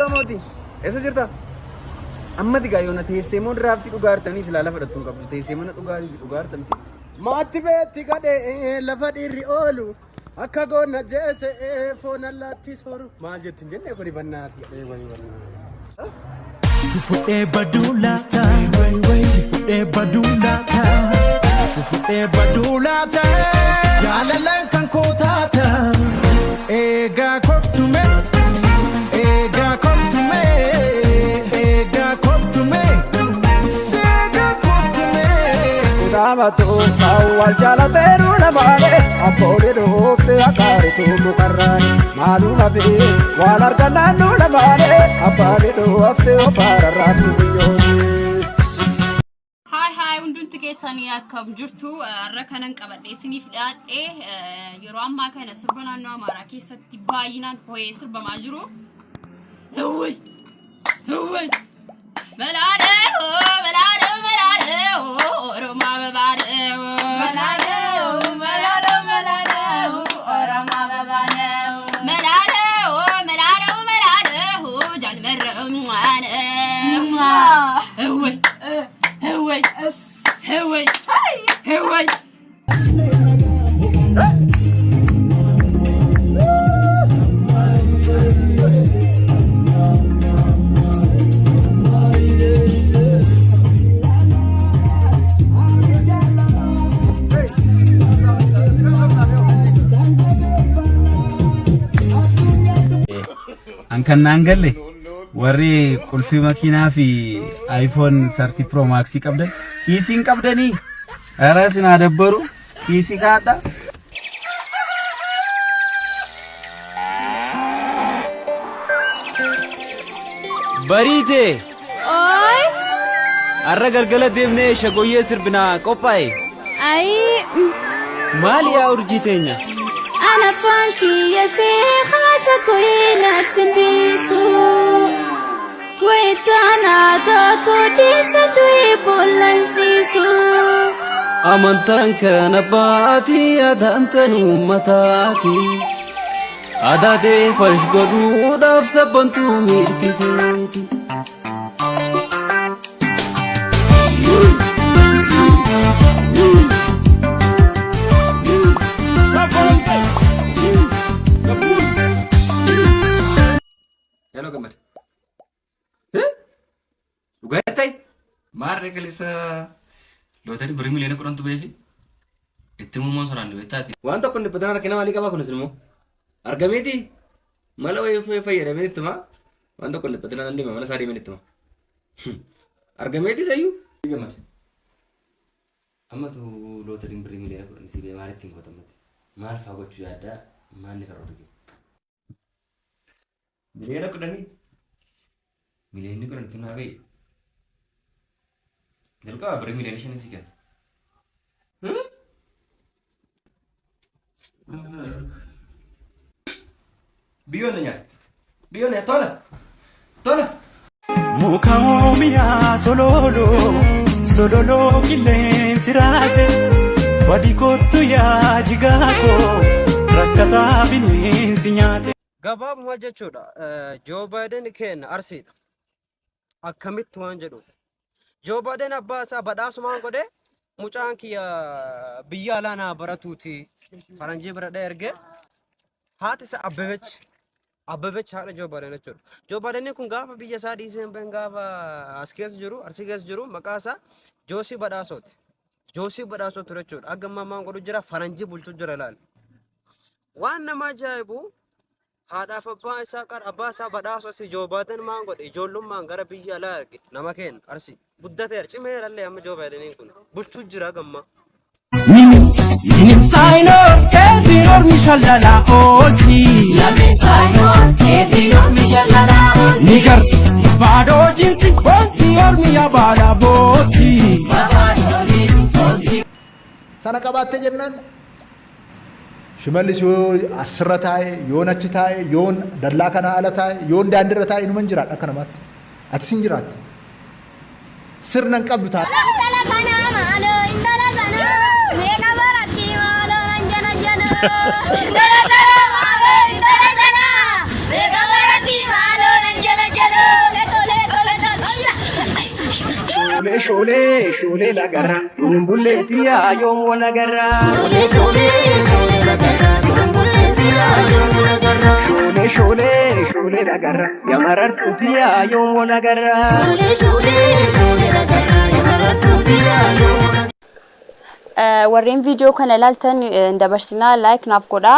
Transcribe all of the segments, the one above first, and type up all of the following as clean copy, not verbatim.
Hello Moti. Esa jirta? Amma digaa yoona teesseemoon raaftii dhugaartanii silaa lafa dhattuun qabdu teesseemoon dhugaartan. Maatti beetti gadhee lafa dhiirri oolu akka goona jeese foon allaatti sooru. Maal jettin jennee bari bannaati. Si fuudhee baduulaata. Si fuudhee baduulaata. Si fuudhee baduulaata. Jaalalaan kan kootaata. Eegaa kottume. Eegaa kottume. Eegaa kottume. Seegaa kottume. Kudhaamatu kaawwal jaalateeru namaale. Abboonni dhoofte akaaritu mukarraani. Maaluu nafi waan argannaan nu namaale. Abbaani dhoofte ofaararraa tuufiyyooni. Hi hundumti keessanii akkam jirtu har'a kanan qabadhee isiniif dhiyaadhee yeroo ammaa kana sirba naannoo Amaaraa keessatti baay'inaan ho'ee sirbamaa jiru. Hawwii Malaadee Oromaa babaadee Malaadee Oromaa babaadee Malaadee jaalmerre hawwii Heway, heway, heway. Ankan nangalle warri qulfi makiinaa fi iPhone 30 Pro Max qabdan kiisiin qabdanii ara sinaa dabbaru kiisii kaadha bariite oy arra galgala deemnee shagoyyee sirbinaa qophaa'e ay maali yaa urjii teenya ana fanki ya sheekha shagoyyee tindisu waytana tato disatu ibolanchisu amantaan kana baati adantan ummataati adaatee farsh godhuudhaaf sabbantuu mirkiteeti Hello gamad. Ugatay marre kalisa lotari bari milena kurantu befi ittimu mon soranni betati wanta kunne padana kena mali kaba kunne sinmo argameti mala way fayya benitma wanta kunne padana ndi mala sari benitma argameti sayu gamad amatu lotari bari milena kuranni sibe malitti ngotamati mal fagochu yada mali karodu milena kuranni milena kuranni tunabe Delka beri milena sini sih kan? Bionnya, tola. Muka omia sololo kilen sirase, wadi kotu ya jigako, rakata binin sinyate. Gabab wajah coda, Joe Biden ken arsid, akamit tuan jadu. Joe Biden abbasa badhaasumaan godhe mucaan kiyya biyya alaanaa baratuuti faranjii bira erge haati isa Abbebech haadha Joe Biden jechuudha. Joe Biden kun gaafa biyya isaa dhiisee hin gaafa as keessa jiru arsii keessa jiru maqaa isaa Joosii Badhaasooti. Joosii Badhaasoo ture jechuudha. Akka ammaan godhu jira faranjii bulchuu jira ilaali. Waan nama ajaa'ibu haadhaaf abbaa isaa abbaa isaa badhaasoo si Joe Biden maan godhe ijoollummaan gara biyya alaa erge nama kenna arsii. Guddateera cimeerallee amma Joe Biden kun bulchuu jira gamma. Minim sainor ketinor mishalala oti. Lame sainor ketinor mishalala oti. Nigar bado jinsi bonti ormiya bala boti. Bado jinsi bonti. Sana qabatte jennan shimallis yoo asirra taa'e yoon achi taa'e yoon dallaa kana ala taa'e yoon daandirra taa'e inuman jiraadha akka namaatti ati sin jiraatte sirnan qabdu taa'e. shole la garra bulletti ayo mona garra shole la garra yamarar tuti ayo mona garra warreen viidiyoo kana ilaaltan dabarsinaa like naaf godha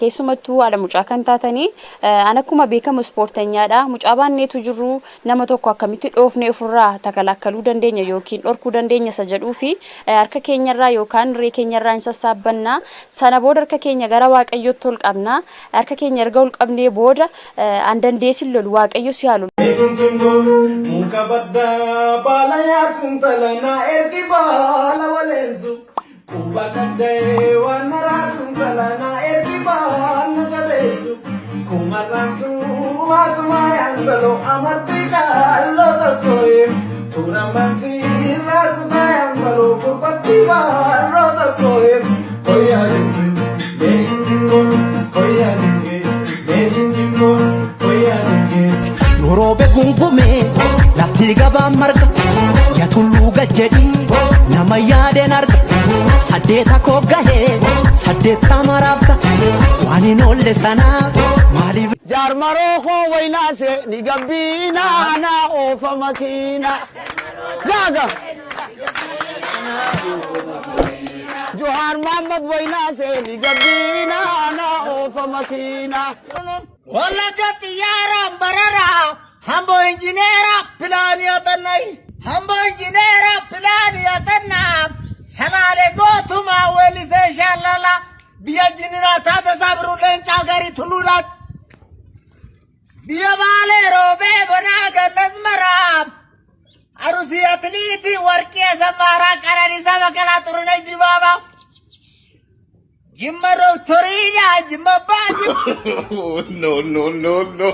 keessumattuu haadha mucaa kan taatanii an akkuma beekamu ispoortenyaadha mucaa baanneetu jirru nama tokko akkamitti dhoofnee ofirraa takalakkaluu dandeenya yookiin dhorkuu dandeenya isa jedhuu fi harka keenyarraa yookaan ree keenyarraa hin sassaabbannaa sana booda harka keenya gara waaqayyootti ol qabnaa harka keenya erga ol qabnee booda an dandeessin lolu waaqayyo si haalu muka badda bala yaatun talana ergi bala walenzu kuba kadde wanaratun talana ergi bala gabesu kumarantu matuma yandalo amatika allo takoye turamanti rakuta yandalo kupati balo takoye koya dingo koya dingo koya dingo robe gungume lafti gaba marga ya tullu gajedi nama yaden arga sadeta ko gahe sadeta marafta wani nolle sana mali jar maro ho waina se ni gabina ana ofa makina jaga Johar Muhammad waina se ni gabina ana ofa makina wala gatiyara barara Hambo engineera pilaaniyatanai Hambo engineera pilaaniyatanna sanale gotuma welise shalala biya jinira tata sabru lencha gari tulurat biya bale robe bonaga nazmara arusi atleti warke samara karani sabakala turunai dibaba Jimaro Torilla, Jimabaji. No.